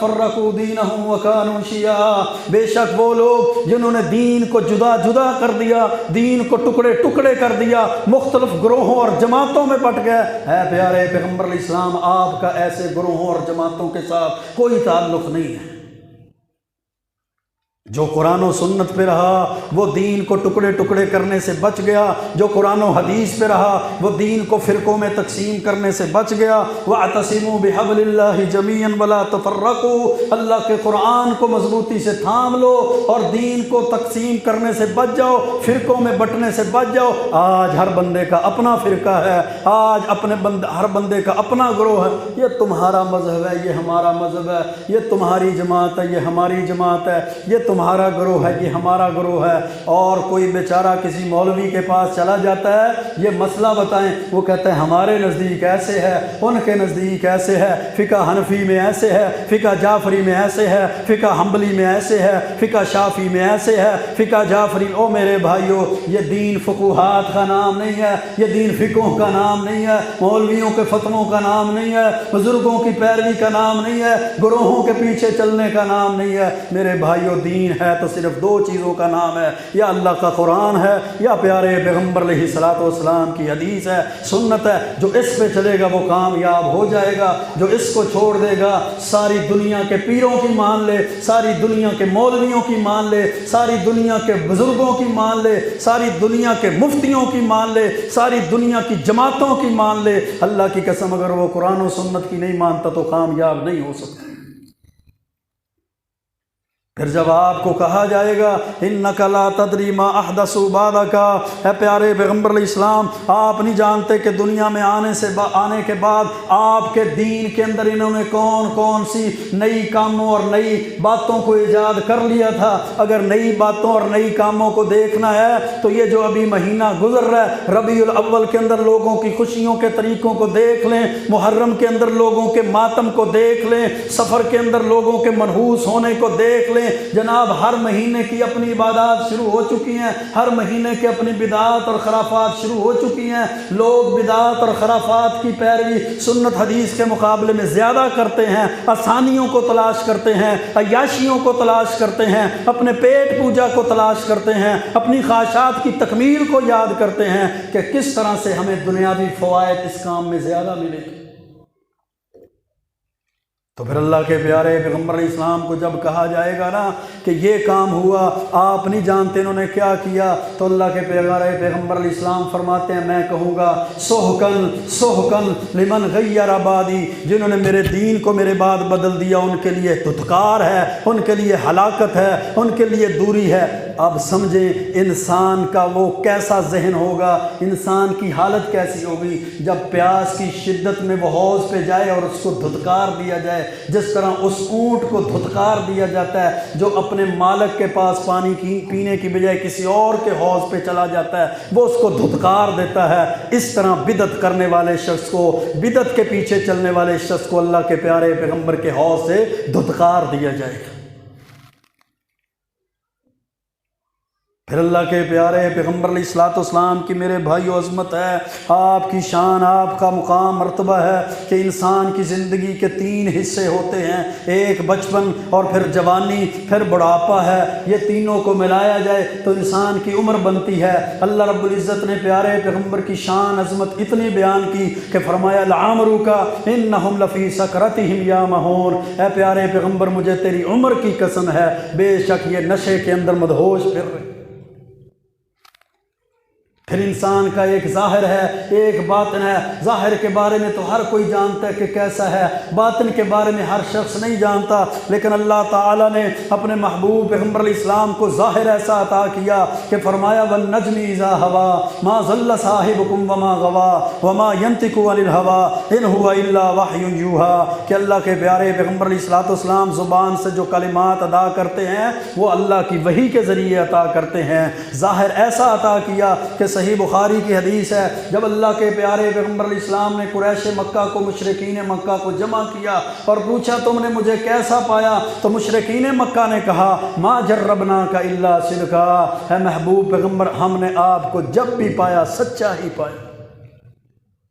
فرقوا دینہم وکانوا شیعا، بے شک وہ لوگ جنہوں نے دین کو جدا جدا کر دیا، دین کو ٹکڑے ٹکڑے کر دیا، مختلف گروہوں اور جماعتوں میں بٹ گئے۔ اے پیارے پیغمبر علیہ السلام، آپ کا ایسے گروہوں اور جماعتوں کے ساتھ کوئی تعلق نہیں ہے۔ جو قرآن و سنت پہ رہا وہ دین کو ٹکڑے ٹکڑے کرنے سے بچ گیا، جو قرآن و حدیث پہ رہا وہ دین کو فرقوں میں تقسیم کرنے سے بچ گیا۔ وَاعْتَصِمُوا بِحَبْلِ اللَّهِ جَمِيعًا وَلَا تَفَرَّقُوا، اللہ کے قرآن کو مضبوطی سے تھام لو اور دین کو تقسیم کرنے سے بچ جاؤ، فرقوں میں بٹنے سے بچ جاؤ۔ آج ہر بندے کا اپنا فرقہ ہے، آج ہر بندے کا اپنا گروہ ہے، یہ تمہارا مذہب ہے، یہ ہمارا مذہب ہے، یہ تمہاری جماعت ہے، یہ ہماری جماعت ہے، یہ تمہاری تمہارا گروہ ہے، یہ ہمارا گروہ ہے، اور کوئی بیچارہ کسی مولوی کے پاس چلا جاتا ہے، یہ مسئلہ بتائیں، وہ کہتے ہیں ہمارے نزدیک ایسے ہے، ان کے نزدیک ایسے ہے، فقہ حنفی میں ایسے ہے، فقہ جعفری میں ایسے ہے، فقہ حنبلی میں ایسے ہے، فقہ شافعی میں ایسے ہے، فقہ جعفری۔ او میرے بھائیو، یہ دین فقوہات کا نام نہیں ہے، یہ دین فقہوں کا نام نہیں ہے، مولویوں کے فتووں کا نام نہیں ہے، بزرگوں کی پیروی کا نام نہیں ہے، گروہوں کے پیچھے چلنے کا نام نہیں ہے۔ میرے بھائیو، دین ہے تو صرف دو چیزوں کا نام ہے، یا اللہ کا قرآن ہے، یا پیارے پیغمبر علیہ الصلوۃ والسلام کی حدیث ہے، سنت ہے۔ جو اس پہ چلے گا وہ کامیاب ہو جائے گا، جو اس کو چھوڑ دے گا ساری دنیا کے پیروں کی مان لے، ساری دنیا کے مولویوں کی مان لے، ساری دنیا کے بزرگوں کی مان لے، ساری دنیا کے مفتیوں کی مان لے، ساری دنیا کی جماعتوں کی مان لے، اللہ کی قسم اگر وہ قرآن و سنت کی نہیں مانتا تو کامیاب نہیں ہو سکتا۔ پھر جب آپ کو کہا جائے گا اِنَّكَ لَا تَدْرِي مَا أَحْدَثُوا بَعْدَكَ، اے پیارے پیغمبر علیہ السلام، آپ نہیں جانتے کہ دنیا میں آنے کے بعد آپ کے دین کے اندر انہوں نے کون کون سی نئی کاموں اور نئی باتوں کو ایجاد کر لیا تھا۔ اگر نئی باتوں اور نئی کاموں کو دیکھنا ہے تو یہ جو ابھی مہینہ گزر رہا ہے ربیع الاول کے اندر لوگوں کی خوشیوں کے طریقوں کو دیکھ لیں، محرم کے اندر لوگوں کے ماتم کو دیکھ لیں، سفر کے اندر لوگوں کے منحوس ہونے کو دیکھ لیں۔ جناب ہر مہینے کی اپنی عبادات شروع ہو چکی ہیں، ہر مہینے کی اپنی بدعات اور خرافات شروع ہو چکی ہیں۔ لوگ بدعات اور خرافات کی پیروی سنت حدیث کے مقابلے میں زیادہ کرتے ہیں، آسانیوں کو تلاش کرتے ہیں، عیاشیوں کو تلاش کرتے ہیں، اپنے پیٹ پوجا کو تلاش کرتے ہیں، اپنی خواہشات کی تکمیل کو یاد کرتے ہیں کہ کس طرح سے ہمیں دنیاوی فوائد اس کام میں زیادہ ملے گی۔ تو پھر اللہ کے پیارے پیغمبر علیہ السلام کو جب کہا جائے گا نا کہ یہ کام ہوا، آپ نہیں جانتے انہوں نے کیا کیا، تو اللہ کے پیارے پیغمبر علیہ السلام فرماتے ہیں میں کہوں گا سحقن سحقن لمن غیر بعدی، جنہوں نے میرے دین کو میرے بعد بدل دیا ان کے لیے دھتکار ہے، ان کے لیے ہلاکت ہے، ان کے لیے دوری ہے۔ اب سمجھیں انسان کا وہ کیسا ذہن ہوگا، انسان کی حالت کیسی ہوگی جب پیاس کی شدت میں وہ حوض پہ جائے اور اس کو دھتکار دیا جائے، جس طرح اس اونٹ کو دھتکار دیا جاتا ہے جو اپنے مالک کے پاس پانی پینے کی بجائے کسی اور کے حوض پہ چلا جاتا ہے، وہ اس کو دھتکار دیتا ہے۔ اس طرح بدعت کرنے والے شخص کو، بدعت کے پیچھے چلنے والے شخص کو اللہ کے پیارے پیغمبر کے حوض سے دھتکار دیا جائے گا۔ پھر اللہ کے پیارے پیغمبر علیہ الصلوۃ والسلام کی میرے بھائیو عظمت ہے، آپ کی شان، آپ کا مقام مرتبہ ہے کہ انسان کی زندگی کے 3 حصے ہوتے ہیں، ایک بچپن اور پھر جوانی پھر بڑھاپا ہے، یہ تینوں کو ملایا جائے تو انسان کی عمر بنتی ہے۔ اللہ رب العزت نے پیارے پیغمبر کی شان عظمت اتنی بیان کی کہ فرمایا لعمرک انہم لفی سکرتہم یامہون، اے پیارے پیغمبر مجھے تیری عمر کی قسم ہے، بے شک یہ نشے کے اندر مدہوش پھر رہے۔ پھر انسان کا ایک ظاہر ہے، ایک باطن ہے۔ ظاہر کے بارے میں تو ہر کوئی جانتا ہے کہ کیسا ہے، باطن کے بارے میں ہر شخص نہیں جانتا، لیکن اللہ تعالیٰ نے اپنے محبوب پیغمبر علیہ السلام کو ظاہر ایسا عطا کیا کہ فرمایا وَالنَّجْمِ إِذَا هَوَىٰ مَا ضَلَّ صَاحِبُكُمْ وَمَا غَوَىٰ وَمَا يَنطِقُ عَنِ الْهَوَىٰ إِنْ هُوَ إِلَّا وَحْيٌ يُوحَىٰ، کہ اللہ کے پیارے پیغمبر علیہ السلام زبان سے جو کلمات ادا کرتے ہیں وہ اللہ کی وحی کے ذریعے عطا کرتے ہیں۔ ظاہر ایسا عطا کیا کہ صحیح بخاری کی حدیث ہے، جب اللہ کے پیارے پیغمبر علیہ السلام نے قریش مکہ کو، مشرکین مکہ کو جمع کیا اور پوچھا تم نے مجھے کیسا پایا، تو مشرکین مکہ نے کہا ما جربناک الا صدقا، اے محبوب پیغمبر ہم نے آپ کو جب بھی پایا سچا ہی پایا۔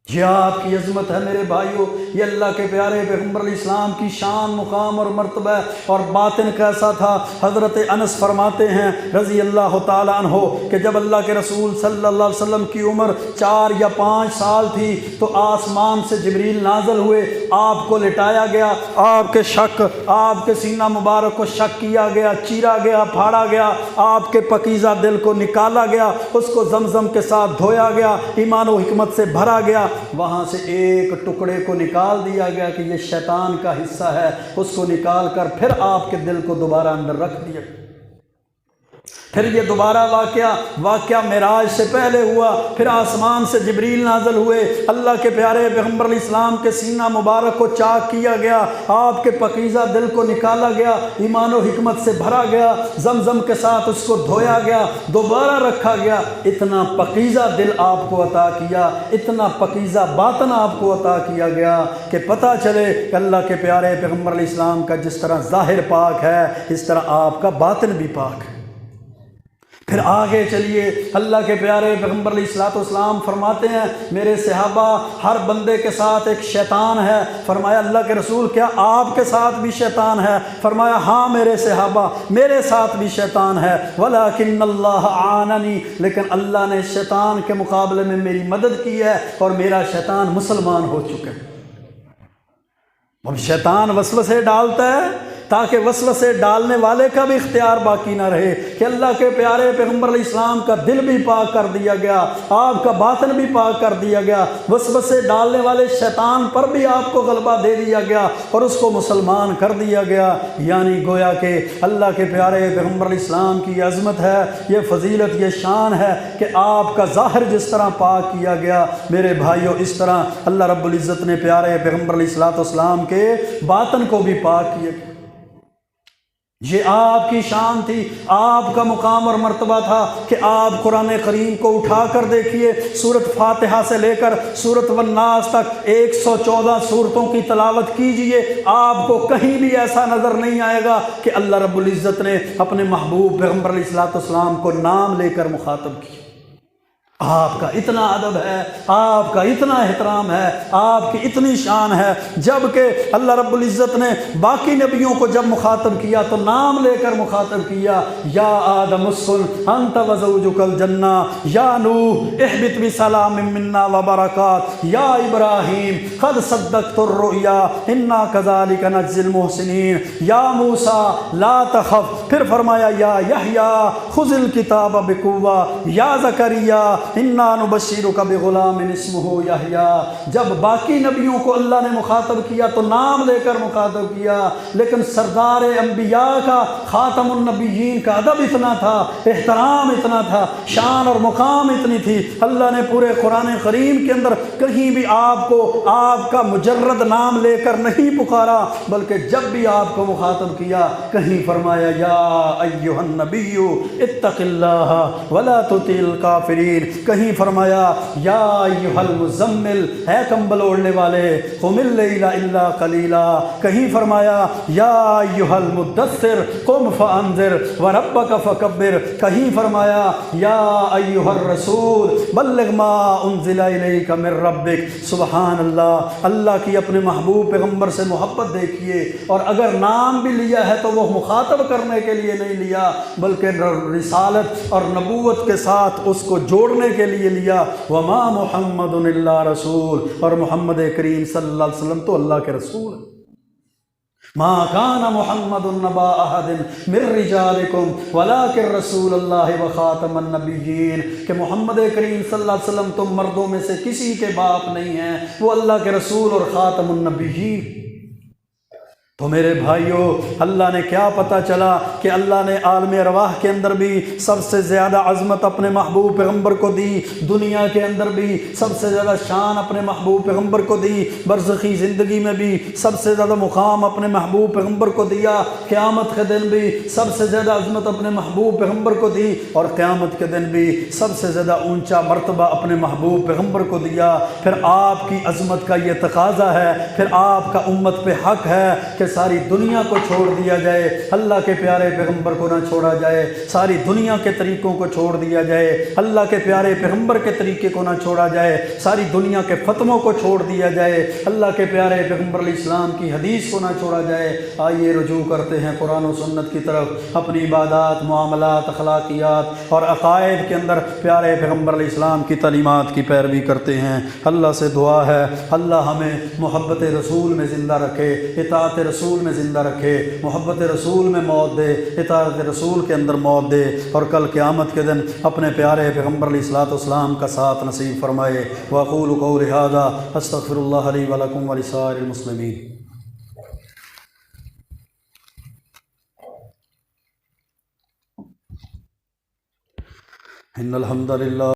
یہ آپ کی عظمت ہے میرے بھائیوں، یہ اللہ کے پیارے پیغمبر علیہ السلام کی شان، مقام اور مرتبہ ہے۔ اور باطن کیسا تھا؟ حضرت انس فرماتے ہیں رضی اللہ تعالیٰ عنہ کہ جب اللہ کے رسول صلی اللہ علیہ وسلم کی عمر 4 یا 5 سال تھی تو آسمان سے جبریل نازل ہوئے، آپ کو لٹایا گیا، آپ کے سینہ مبارک کو شک کیا گیا، چیرا گیا، پھاڑا گیا، آپ کے پکیزہ دل کو نکالا گیا، اس کو زمزم کے ساتھ دھویا گیا، ایمان و حکمت سے بھرا گیا، وہاں سے ایک ٹکڑے کو نکال دیا گیا کہ یہ شیطان کا حصہ ہے، اس کو نکال کر پھر آپ کے دل کو دوبارہ اندر رکھ دیا۔ پھر یہ دوبارہ واقعہ معراج سے پہلے ہوا، پھر آسمان سے جبریل نازل ہوئے، اللہ کے پیارے پیغمبر علیہ السلام کے سینہ مبارک کو چاک کیا گیا، آپ کے پاکیزہ دل کو نکالا گیا، ایمان و حکمت سے بھرا گیا، زمزم کے ساتھ اس کو دھویا گیا، دوبارہ رکھا گیا، اتنا پاکیزہ دل آپ کو عطا کیا، اتنا پاکیزہ باطن آپ کو عطا کیا گیا کہ پتہ چلے کہ اللہ کے پیارے پیغمبر علیہ السلام کا جس طرح ظاہر پاک ہے اس طرح آپ کا باطن بھی پاک ہے۔ پھر آگے چلیے، اللہ کے پیارے پیغمبر علیہ السلام فرماتے ہیں میرے صحابہ ہر بندے کے ساتھ ایک شیطان ہے۔ فرمایا اللہ کے رسول کیا آپ کے ساتھ بھی شیطان ہے؟ فرمایا ہاں میرے صحابہ میرے ساتھ بھی شیطان ہے، ولیکن اللہ عاننی، لیکن اللہ نے شیطان کے مقابلے میں میری مدد کی ہے اور میرا شیطان مسلمان ہو چکا ہے۔ اب شیطان وسوسے ڈالتا ہے تاکہ وسوسے ڈالنے والے کا بھی اختیار باقی نہ رہے، کہ اللہ کے پیارے پیغمبر علیہ السلام کا دل بھی پاک کر دیا گیا، آپ کا باطن بھی پاک کر دیا گیا، وسوسے ڈالنے والے شیطان پر بھی آپ کو غلبہ دے دیا گیا اور اس کو مسلمان کر دیا گیا۔ یعنی گویا کہ اللہ کے پیارے پیغمبر علیہ السلام کی یہ عظمت ہے، یہ فضیلت، یہ شان ہے کہ آپ کا ظاہر جس طرح پاک کیا گیا میرے بھائیوں، اس طرح اللہ رب العزت نے پیارے پیغمبر علیہ السلام کے باطن کو بھی پاک کیا۔ یہ آپ کی شان تھی، آپ کا مقام اور مرتبہ تھا کہ آپ قرآن کریم کو اٹھا کر دیکھیے، سورۃ فاتحہ سے لے کر سورۃ والناس تک 114 سورتوں کی تلاوت کیجئے، آپ کو کہیں بھی ایسا نظر نہیں آئے گا کہ اللہ رب العزت نے اپنے محبوب پیغمبر علیہ السلام کو نام لے کر مخاطب کیا۔ آپ کا اتنا ادب ہے، آپ کا اتنا احترام ہے، آپ کی اتنی شان ہے، جبکہ اللہ رب العزت نے باقی نبیوں کو جب مخاطب کیا تو نام لے کر مخاطب کیا، یا آدم اسکن انت وزوجک الجنہ، یا نوح اہبط بسلام منا وبرکات، یا ابراہیم قد صدقت الرؤیا انا کذالک نجزی المحسنین، یا موسیٰ لا تخف، پھر فرمایا یا یحییٰ خذ الکتاب بقوہ، یا زکریا انا نبشرک بغلام اسمہ یحییٰ۔ جب باقی نبیوں کو اللہ نے مخاطب کیا تو نام لے کر مخاطب کیا، لیکن سردار انبیاء کا، خاتم النبیین کا ادب اتنا تھا، احترام اتنا تھا، شان اور مقام اتنی تھی، اللہ نے پورے قرآن کریم کے اندر کہیں بھی آپ کو آپ کا مجرد نام لے کر نہیں پکارا، بلکہ جب بھی آپ کو مخاطب کیا کہیں فرمایا یا ایھا النبی اتق اللہ ولا تطع الکافرین، کہیں فرمایا یا ایھا المزمل، اے کمبل اوڑھنے والے، قم اللیل الا قلیلا، کہیں فرمایا یا ایھا المدثر قم فانذر وربک فکبر، کہیں فرمایا یا ایھا الرسول بلغ ما انزل الیک من ربک۔ سبحان اللہ، اللہ کی اپنے محبوب پیغمبر سے محبت دیکھیے، اور اگر نام بھی لیا ہے تو وہ مخاطب کرنے کے لیے نہیں لیا بلکہ رسالت اور نبوت کے ساتھ اس کو جوڑنے کے لیے لیا۔ وما محمد الا رسول، اور محمد کریم صلی اللہ علیہ وسلم تو اللہ کے رسول ہیں۔ ما کان محمد نبا احد من رجالکم ولکن رسول اللہ وخاتم النبیین، کہ محمد کریم صلی اللہ علیہ وسلم تم مردوں میں سے کسی کے باپ نہیں ہیں، وہ اللہ کے رسول اور خاتم النبیین۔ تو میرے بھائیوں، اللہ نے کیا پتہ چلا کہ اللہ نے عالم ارواح کے اندر بھی سب سے زیادہ عظمت اپنے محبوب پیغمبر کو دی، دنیا کے اندر بھی سب سے زیادہ شان اپنے محبوب پیغمبر کو دی، برزخی زندگی میں بھی سب سے زیادہ مقام اپنے محبوب پیغمبر کو دیا، قیامت کے دن بھی سب سے زیادہ عظمت اپنے محبوب پیغمبر کو دی، اور قیامت کے دن بھی سب سے زیادہ اونچا مرتبہ اپنے محبوب پیغمبر کو دیا۔ پھر آپ کی عظمت کا یہ تقاضا ہے، پھر آپ کا امت پہ حق ہے کہ ساری دنیا کو چھوڑ دیا جائے، اللہ کے پیارے پیغمبر کو نہ چھوڑا جائے، ساری دنیا کے طریقوں کو چھوڑ دیا جائے، اللہ کے پیارے پیغمبر کے طریقے کو نہ چھوڑا جائے، ساری دنیا کے فتووں کو چھوڑ دیا جائے، اللہ کے پیارے پیغمبر علیہ السلام کی حدیث کو نہ چھوڑا جائے۔ آئیے رجوع کرتے ہیں قرآن و سنت کی طرف، اپنی عبادات، معاملات، اخلاقیات اور عقائد کے اندر پیارے پیغمبر علیہ السلام کی تعلیمات کی پیروی کرتے ہیں۔ اللہ سے دعا ہے اللہ ہمیں محبت رسول میں زندہ رکھے، اطاعت رسول میں زندہ رکھے، محبت رسول میں موت دے، اطاعت رسول کے اندر موت دے، اور کل قیامت کے دن اپنے پیارے پیغمبر علیہ السلام کا ساتھ نصیب فرمائے۔ وأقول قولي هذا استغفر الله لي ولكم ولسائر المسلمين۔ ان الحمد للہ